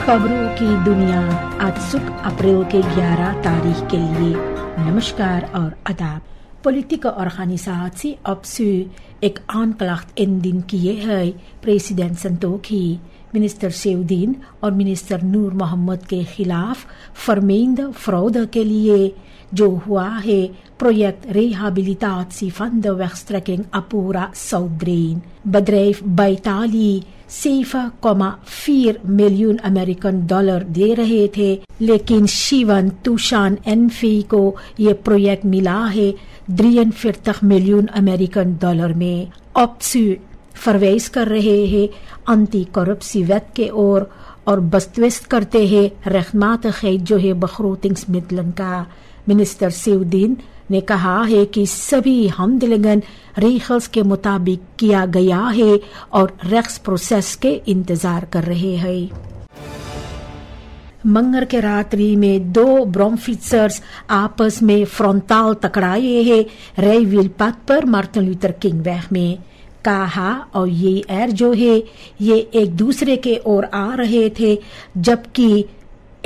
खबरों की दुनिया आज सुख अप्रैल के 11 तारीख के लिए नमस्कार और आदाब. Politieke organisatie OPSU ek aanklacht indien किए है प्रेसिडेंट संतोखी, मिनिस्टर सेउद्दीन और मिनिस्टर नूर मोहम्मद के खिलाफ vermeende fraude के लिए जो हुआ है project rehabilitatie van de wegstrekking Apura South-Drain. Bedrijf Baitali 7,4 million American dollar दे रहे थे, लेकिन शिवन तुषान एनफी को ये प्रोजेक्ट मिला है 43 मिलियन अमेरिकन डॉलर में. OPSU फरवेज कर रहे हैं अंती करप्सी वेट के और बस्तवेस्त करते हैं रहमात खैद जो है बखरूतिंग्समितलन का. मिनिस्टर सेउद्दीन ने कहा है कि सभी हमदिलगन रेखल्स के मुताबिक किया गया है और रेक्स प्रोसेस के इंतजार कर रहे हैं. मंगर के रात्रि में 2 ब्रोमफिट्सर्स आपस में फ्रंटाल टकराए हैं रेविल पथ पर मार्टिन लूथर किंग वेग में. कहा और ये एयर जो है ये एक दूसरे के ओर आ रहे थे, जबकि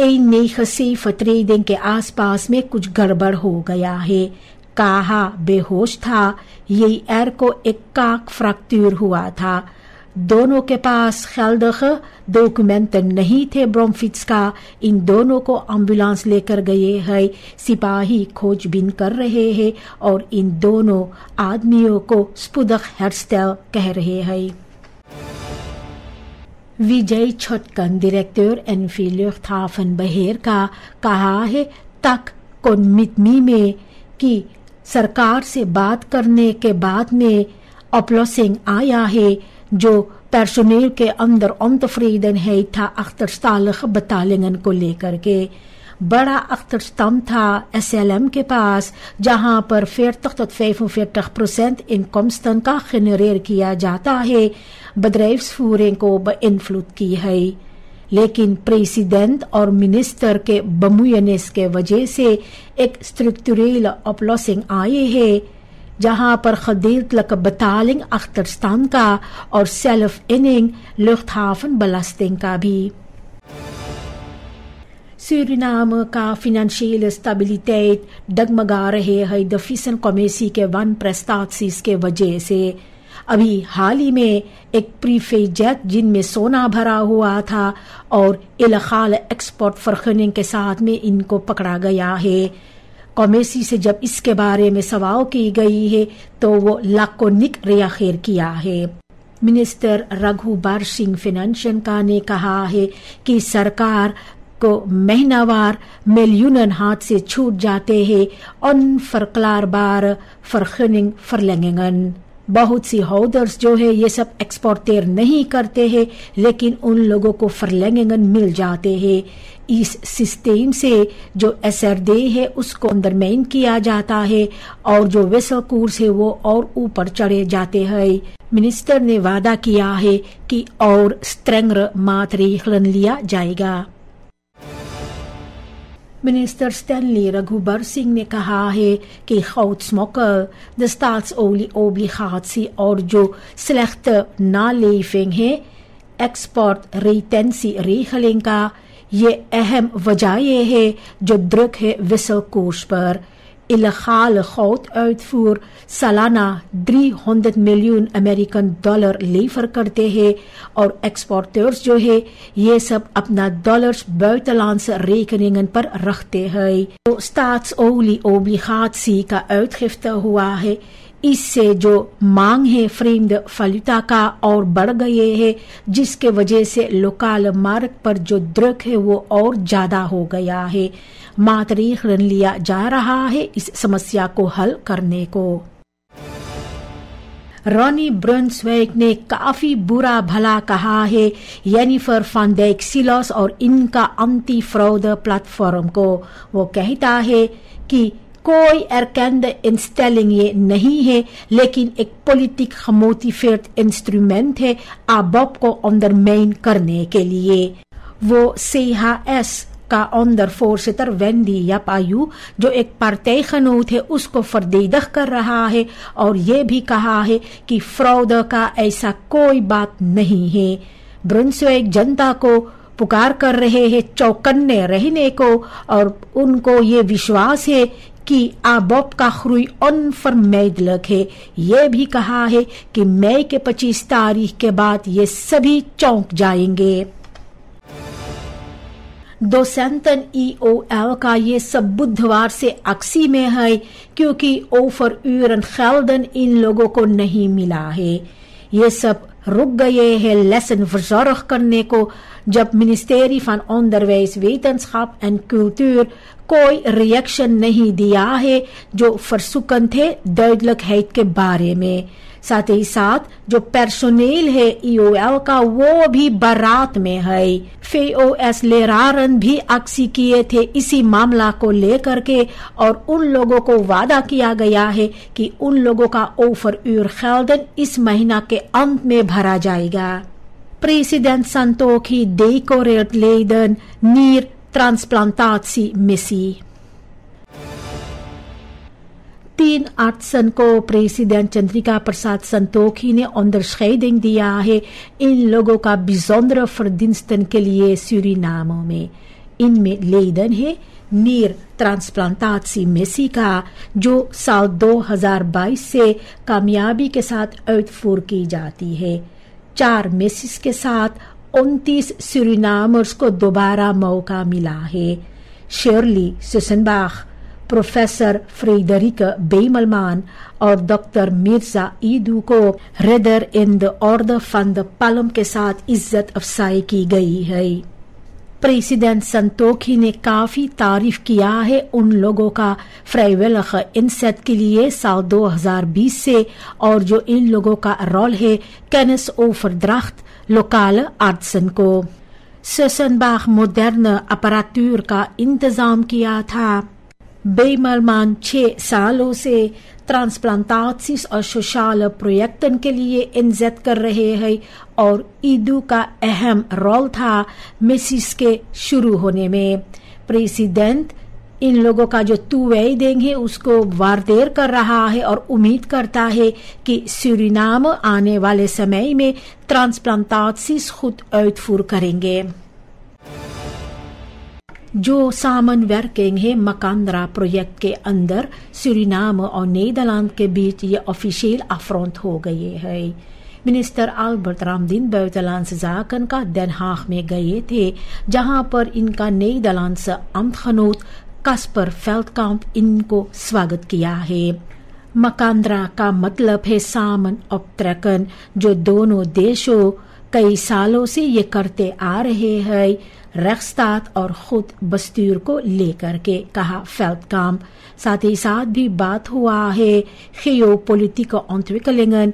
ट्रेडिंग के आसपास में कुछ गड़बड़ हो गया है. कहा बेहोश था. ये एयर को एक काक फ्रैक्चर हुआ था. दोनों के पास खैलदख डॉक्यूमेंट नहीं थे ब्रोमफिट्स का. इन दोनों को एम्बुलेंस लेकर गए हैं. सिपाही खोजबीन कर रहे हैं और इन दोनों आदमियों को स्पुदक हेयरस्टाइल कह रहे हैं. विजय छोटकन डायरेक्टर एनफी लुफ्तहाfen बहेर का कहा है तक कोनमितमी में कि सरकार से बात करने के बाद में ऑप्लोसिंग आया है जो पर्सोनेल के अंदर अंतफ्रीदन है था अख्तरस्तालख बटालियन को लेकर के. बड़ा अख्तरस्तम था SLM के पास, जहां पर 40-45% इनकमस्तन का जनरेट किया जाता है. bedrijfsvoering को बेइंफ्लुएंस की है, लेकिन प्रेसिडेंट और मिनिस्टर के बमुयनेस के वजह से एक स्ट्रक्चरल ऑप्लोसिंग आए है, जहां पर खदीर लक बटालिंग अख्तरस्तान का और सेल्फ इनिंग लुफ्तहाfen बेलास्टिंग का भी. सूरीनाम का फिनेंशियल स्टेबिलिटेट डगमगा रहे है द फिसन कमेसी के वन प्रेस्टासिस के वजह से. अभी हाल ही में एक प्रीफेज जेट जिनमें सोना भरा हुआ था और इलखाल एक्सपोर्ट फरखनिंग के साथ में इनको पकड़ा गया है. कमेसी से जब इसके बारे में सवाल की गई है तो वो लाकोनिक रियाखिर किया है. मिनिस्टर रघुबर सिंह फाइनेंस का ने कहा है कि सरकार को महीनावार मिलियन हाथ से छूट जाते हैं अनफरक्लारबार फरखनिंग फरलेंगन. बहुत सी होल्डर्स जो है ये सब एक्सपोर्टर नहीं करते हैं, लेकिन उन लोगों को फरलेंगन मिल जाते हैं. इस सिस्टम से जो SRD है उसको अंडरमाइन किया जाता है और जो वेसल कोर्स है वो और ऊपर चढ़े जाते हैं. मिनिस्टर ने वादा किया है कि और स्ट्रेंगर मातरीखलन लिया जाएगा. मिनिस्टर स्टैनली रघुबर सिंह ने कहा है कि goudsmokkel, de staatsolie-obligatie और जो slechte naleving है एक्सपोर्ट रिटेंसी regeling का, ये अहम वजह है जो druk है wissel koers पर. Illegale gouduitvoer सालाना 300 मिलियन अमेरिकन डॉलर लीवर करते हैं और एक्सपोर्टर्स जो है ये सब अपना डॉलर्स buitenlandse rekeningen पर रखते हैं. तो staatsolie-obligatie का uitgifte हुआ है, इससे जो मांग है फ्रेम्ड वैल्यूटा का और बढ़ गए है, जिसके वजह से लोकल मार्केट पर जो द्रक है वो और ज्यादा हो गया है. मातरीख ऋण लिया जा रहा है इस समस्या को हल करने को. रॉनी ब्रुन्सविक ने काफी बुरा भला कहा है जेनिफर van Dijk Silos और इनका एंटी फ्रॉड प्लेटफॉर्म को. वो कहता है कि कोई erkende instelling ये नहीं है, लेकिन एक पॉलिटिक gemotiveerd इंस्ट्रूमेंट है ABOP को अंडरमाइन करने के लिए. वो CHS का अंडर voorzitter वेंडी यापायू जो एक partijgenoot है उसको verdedigd कर रहा है और ये भी कहा है कि फ्रॉड का ऐसा कोई बात नहीं है. ब्रुन्सविक जनता को पुकार कर रहे हैं चौकन्ने रहने को, और उनको ये विश्वास है कि आबोब का ख्रुई अनफरमेडलक है। ये भी कहा है कि मई के 25 तारीख के बाद ये सभी चौंक जाएंगे। दोसेंतन EOL का ये सब बुधवार से अक्सी में है, क्योंकि ओफर यूरन खेल्डन इन लोगों को नहीं मिला है। ये सब रुक गए हैं लेसन verzorg करने को, जब मिनिस्टेरी van onderwijs, wetenschap en cultuur कोई रिएक्शन नहीं दिया है जो फरसुकन थे दुइडelijkheid के बारे में। साथ ही साथ जो पर्सोनेल है EOL का वो भी बारात में है। FOS लेरारन भी अक्सी किए थे इसी मामला को लेकर के, और उन लोगों को वादा किया गया है कि उन लोगों का ओफर यूर खेल्डन इस महीना के अंत में भरा जाएगा। President Santokhi decoreert leden niertransplantatiemissie। 3 artsen को प्रेसिडेंट चंद्रिका प्रसाद संतोखी ने onderscheiding दिया है इन लोगों का bijzondere verdiensten के लिए सूरीनामो में। इनमें लेदन है नीर ट्रांसप्लांटाची मिसी का, जो साल 2022 से कामयाबी के साथ uitvoer की जाती है। 4 मिसिस के साथ 29 सूरीनामर्स को दोबारा मौका मिला है। शर्ली सुसनबाख, प्रोफेसर फ्रेडरिक बेमलमान और डॉक्टर मिर्जा ईदू को raider in the order van de palm के साथ इज्जत अफसाई की गई है। प्रेसिडेंट संतोखी ने काफी तारीफ किया है उन लोगों का फ्राइवेलख इंसेट के लिए साल 2020 से, और जो इन लोगों का रोल है कैनस ओवरड्राफ्ट लोकल आर्ट्सन को। सुसनबाख मॉडर्न अपरातूर का इंतजाम किया था। बेमलमान 6 सालों से ट्रांसप्लांटासिस और सोशल प्रोजेक्टन के लिए इंजेक्ट कर रहे हैं, और ईदू का अहम रोल था मिसिस के शुरू होने में। प्रेसिडेंट इन लोगों का जो तुवई देंगे उसको वार्तेर कर रहा है और उम्मीद करता है कि सूरीनाम आने वाले समय में ट्रांसप्लांटासिस खुद uitvoer करेंगे। जो सामनwerking है मकांद्रा प्रोजेक्ट के अंदर सूरीनाम और नीदरलैंड के बीच ये ऑफिशियल अफ्रॉन्ट हो गए है। मिनिस्टर अल्बर्ट रामदीन बुitenlandse zaken का Den Haag में गए थे, जहां पर इनका नीदरलैंड्स अम्तगenoot कास्पर वेल्डकाम्प इनको स्वागत किया है। मकांद्रा का मतलब है सामन optrekken, जो दोनों देशों कई सालों से ये करते आ रहे हैं, rechtsstaat और खुद बस्तूर को लेकर के, कहा वेल्डकाम्प। साथ ही साथ भी बात हुआ है geopolitieke ontwikkelingen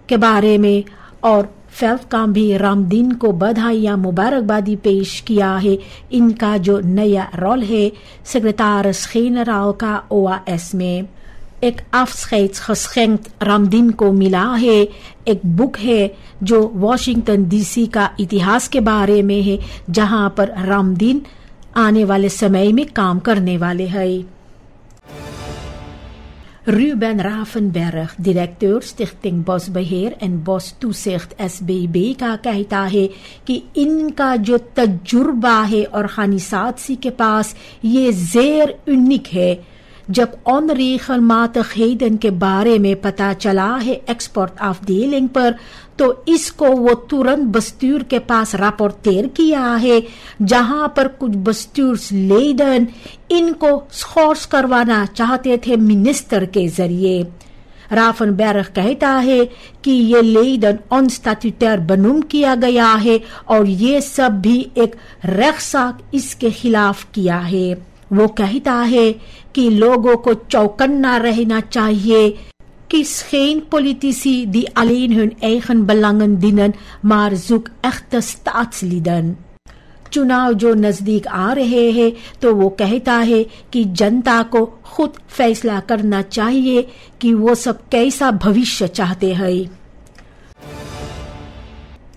के बारे में, और वेल्डकाम्प भी रामदीन को बधाइयां मुबारकबादी पेश किया है। इनका जो नया रोल है सेक्रेटरीस जनरल का OAS में। एक afscheidsgeschenk रामदीन को मिला है, एक बुक है जो वॉशिंगटन DC का इतिहास के बारे में है, जहां पर रामदीन आने वाले समय में काम करने वाले हैं। Ruben Ravenberg, directeur Stichting Bosbeheer en Bostoezicht SBB का कहता है कि इनका जो तजुर्बा है ऑर्गेनाइजेशन के पास ये ज़ेर यूनिक है। जब onregelmatigheden के बारे में पता चला है एक्सपोर्ट afdeling पर, तो इसको वो तुरंत बस्तूर के पास रापोर्टेर किया है, जहां पर कुछ बस्तूर्सलेडन इनको स्कोर्स करवाना चाहते थे मिनिस्टर के जरिए। राफनबर्ग कहता है कि ये लेडन अनस्टैट्यूटरी बनूम किया गया है, और ये सब भी एक रेखसाक इसके खिलाफ किया है। वो कहता है कि लोगों को चौकन्ना रहना चाहिए कि geen politici die alleen hun eigen belangen dienen, maar zoek echte staatslieden। चुनाव जो नजदीक आ रहे हैं, तो वो कहता है कि जनता को खुद फैसला करना चाहिए कि वो सब कैसा भविष्य चाहते हैं।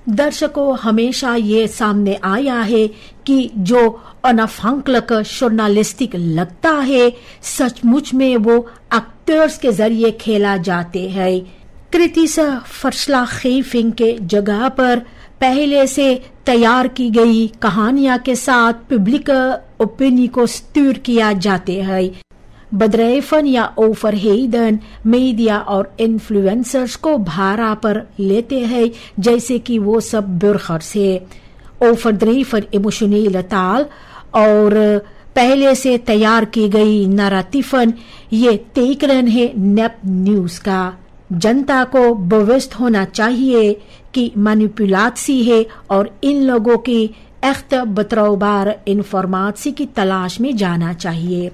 दर्शकों, हमेशा ये सामने आया है कि जो अनअफहांकelijk जर्नलिस्टिक लगता है, सचमुच में वो एक्टर्स के जरिए खेला जाते हैं। क्रिटिस verslaggeving के जगह पर पहले से तैयार की गई कहानियां के साथ पब्लिक ओपिनियन को स्टूर किया जाते हैं। बदरेफन या ओवरहेडन मीडिया और इन्फ्लुएंसर्स को भाड़ा पर लेते हैं जैसे कि वो सब बुरखर्स है। ओवरड्रीवन इमोशनल ताल और पहले से तैयार की गई नारातिफन ये तेकरन है नेप न्यूज का। जनता को बवस्त होना चाहिए कि मैनिपुलेशन है और इन लोगों की echt betrouwbare informatie की तलाश में जाना चाहिए।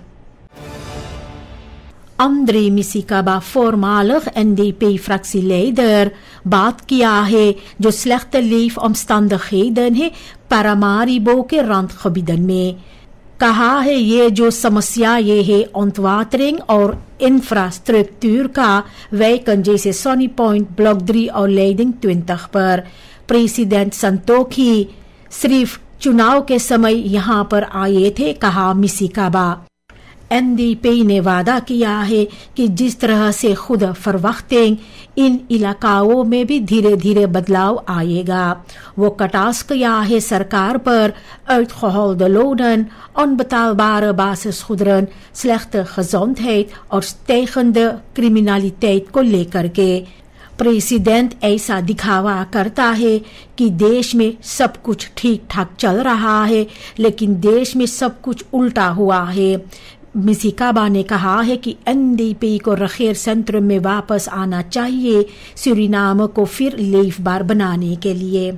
André Misikaba, voormalig NDP-fractieleider, बात किया है जो slechte leefomstandigheden है Paramaribo के randgebieden में। कहा है ये जो समस्या ये है ontwatering और इंफ्रास्ट्रक्चर का wijken जैसे Sonny Point, ब्लॉक 3 और लेडिंग 20 पर। प्रेसिडेंट संतोखी सिर्फ चुनाव के समय यहाँ पर आए थे, कहा मिसिकाबा। एनडीपी ने वादा किया है कि जिस तरह से खुद फरवख्तें इन इलाकाओं में भी धीरे धीरे बदलाव आएगा। वो कटास किया है सरकार पर uitgeholde lonen, onbetaalbare basisgoederen, slechte gezondheid और stijgende criminaliteit को लेकर के। प्रेसिडेंट ऐसा दिखावा करता है कि देश में सब कुछ ठीक ठाक चल रहा है, लेकिन देश में सब कुछ उल्टा हुआ है। मिसिकाबा ने कहा है कि एनडीपी को रखेर सेंटर में वापस आना चाहिए सूरीनाम को फिर लेफबार बनाने के लिए।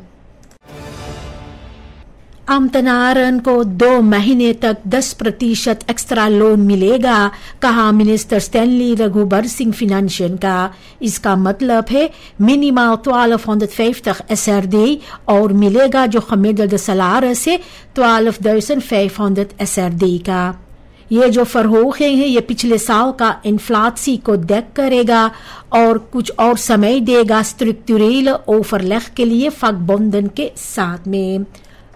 अम्तनारन को 2 महीने तक 10% एक्स्ट्रा लोन मिलेगा, कहा minister Stanley Raghubar Singh financial का। इसका मतलब है मिनिमम 1250 SRD और मिलेगा जो गemiddelde salaris है 12,500 SRD का। ये जो फरहोखें हैं ये पिछले साल का इन्फ्लासी को देख करेगा और कुछ और समय देगा स्ट्रक्चरल ओवरलेग के लिए फकबंधन के साथ में।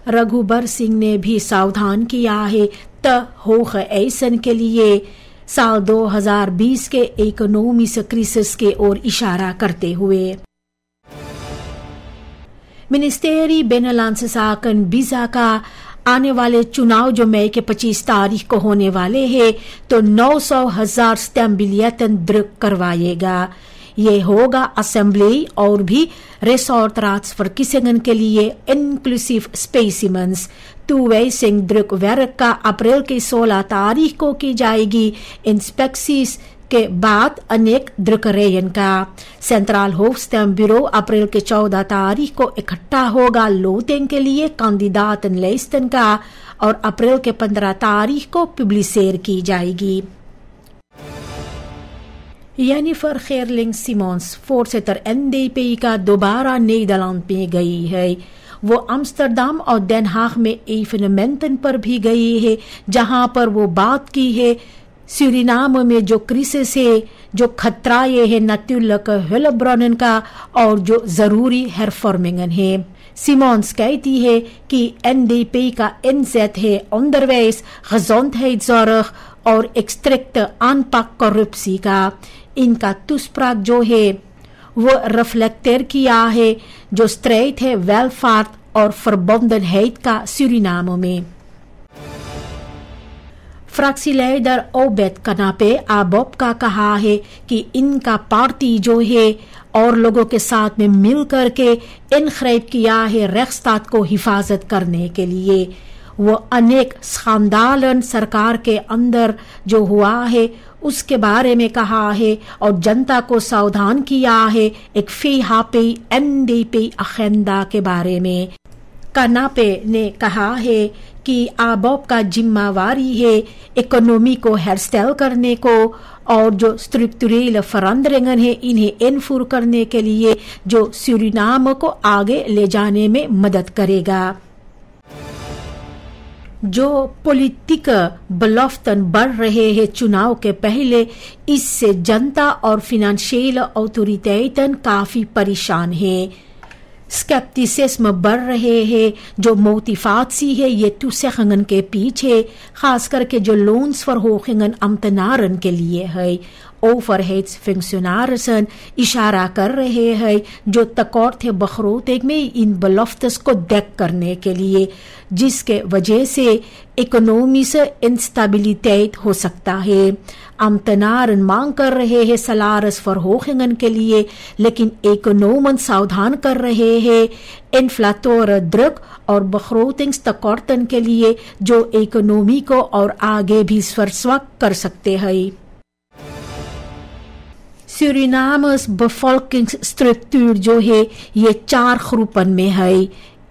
रघुबर सिंह ने भी सावधान किया है त होख ऐसन के लिए साल 2020 के इकोनॉमिक क्राइसिस के ओर इशारा करते हुए। मिनिस्टेरी बिनलांस साकन बीजा का आने वाले चुनाव जो मई के 25 तारीख को होने वाले हैं तो 900,000 स्टैम्प बिलियन ड्रग करवाएगा। ये होगा असेंबली और भी रिसोर्ट ट्रांसफर किसंगन के लिए inclusive specimens. Two-way drug work का अप्रैल की 16 तारीख को की जाएगी। इंस्पेक्सीज के बाद अनेक द्रकरेयन का सेंट्रल होफ स्टैम्प ब्यूरो अप्रैल के 14 तारीख को इकट्ठा होगा लोटिंग के लिए कैंडिडेट लिस्टन का और अप्रैल के 15 तारीख को पब्लिशेर की जाएगी। जेनिफर गेरलिंग सिमोन्स voorzitter NDP का दोबारा नीदरलैंड में गई है। वो अम्स्टरडम और den Haag में इवेंटमेंटन पर भी गई है जहां पर वो बात की है सूरीनाम में जो क्राइसिस है, जो खतरा ये है natuurlijk hulpbronnen का और जो जरूरी hervormingen है। सिमोन्स कहती है कि NDP का inzet है onderwijs, gezondheidszorg और स्ट्रिक्ट aanpak corruptie का। इनका तुस्प्राक जो है वो रिफ्लेक्टर किया है जो strijd है welvaart और verbondenheid का सूरीनाम में। फ्रैक्सीleider ओबेद कनापे आबोब का कहा है कि इनका पार्टी जो है और लोगों के साथ में मिल करके इनखरेब किया है रेख्स्तात को हिफाजत करने के लिए। वो अनेक स्कैंडालन सरकार के अंदर जो हुआ है उसके बारे में कहा है और जनता को सावधान किया है एक फीहापी NDP एजेंडा के बारे में। कनापे ने कहा है कि आबोब का जिम्मेवारी है इकोनॉमी को हेरस्टाइल करने को और जो स्ट्रक्चरल फरंदरिंगन है इन्हें इनफूर करने के लिए जो सूरीनाम को आगे ले जाने में मदद करेगा। जो पॉलिटिक बलफ्तन बढ़ रहे हैं चुनाव के पहले, इससे जनता और फाइनेंशियल अथॉरिटीज काफी परेशान है। स्केप्टिसिज्म बढ़ रहे हैं जो मोटिवासी है ये टूसेंगन के पीछे, खास करके जो लोन्स फॉर होखेंगन अम्तनारन के लिए है। overheidsfunctionarissen इशारा कर रहे हैं जो tekorte begroting में इन beloftes को dek करने के लिए, जिसके वजह से इकोनॉमिक इंस्टेबिलिटी हो सकता है। ambtenaren मांग कर रहे हैं salarisverhogingen के लिए, लेकिन इकोनॉमन सावधान कर रहे हैं इन्फ्लेटोरे ड्रग और begrotingstekorten के लिए जो इकोनॉमी को और आगे भी verzwakt कर सकते हैं। सूरिनामस bevolkingsstructuur जो है ये 4 ग्रुपन में है।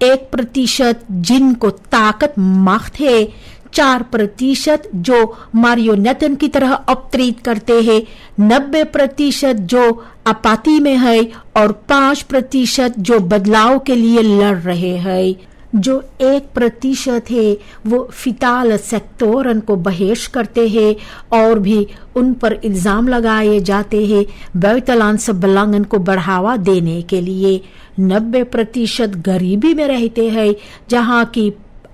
1% जिनको ताकत माख्त है, 4% जो मारियोनेटन की तरह ऑपरेट करते हैं, 90% जो आपाती में है और 5% जो बदलाव के लिए लड़ रहे हैं। जो 1% है वो फिताल सेक्टोरन को बहेश करते हैं और भी उन पर इल्जाम लगाए जाते हैं buitenlandse belangen को बढ़ावा देने के लिए। 90% गरीबी में रहते हैं, जहाँ की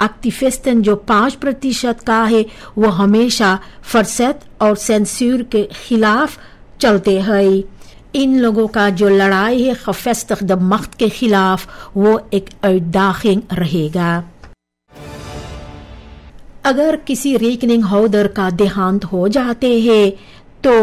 एक्टिविस्टन जो 5% का है वो हमेशा फरसत और सेंसर के खिलाफ चलते हैं। इन लोगों का जो लड़ाई है गevestigde macht के खिलाफ वो एक uitdaging रहेगा। अगर किसी rekening houder का देहांत हो जाते हैं तो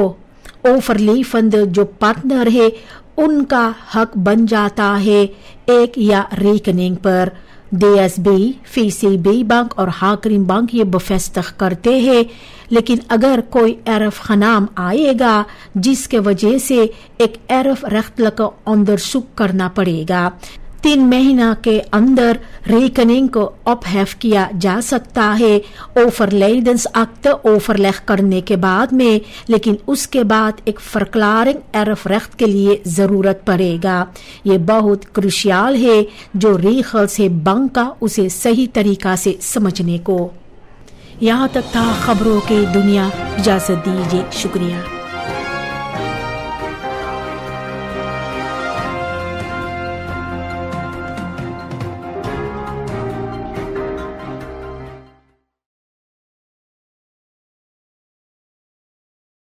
overlevende जो पार्टनर है उनका हक बन जाता है एक या rekening पर। DSB, VCB बैंक और हाकरिम बैंक ये bevestig करते हैं, लेकिन अगर कोई erf genaam आएगा जिसके वजह से एक erf rechtelijke onderzoek करना पड़ेगा। 3 महीना के अंदर rekening को ophef किया जा सकता है overlijdensakte overleg करने के बाद में, लेकिन उसके बाद एक verklaring erfrecht के लिए जरूरत पड़ेगा। ये बहुत क्रुशियल है जो regels है बैंक का उसे सही तरीका से समझने को। यहाँ तक था खबरों की दुनिया। इजाजत दीजिए, शुक्रिया।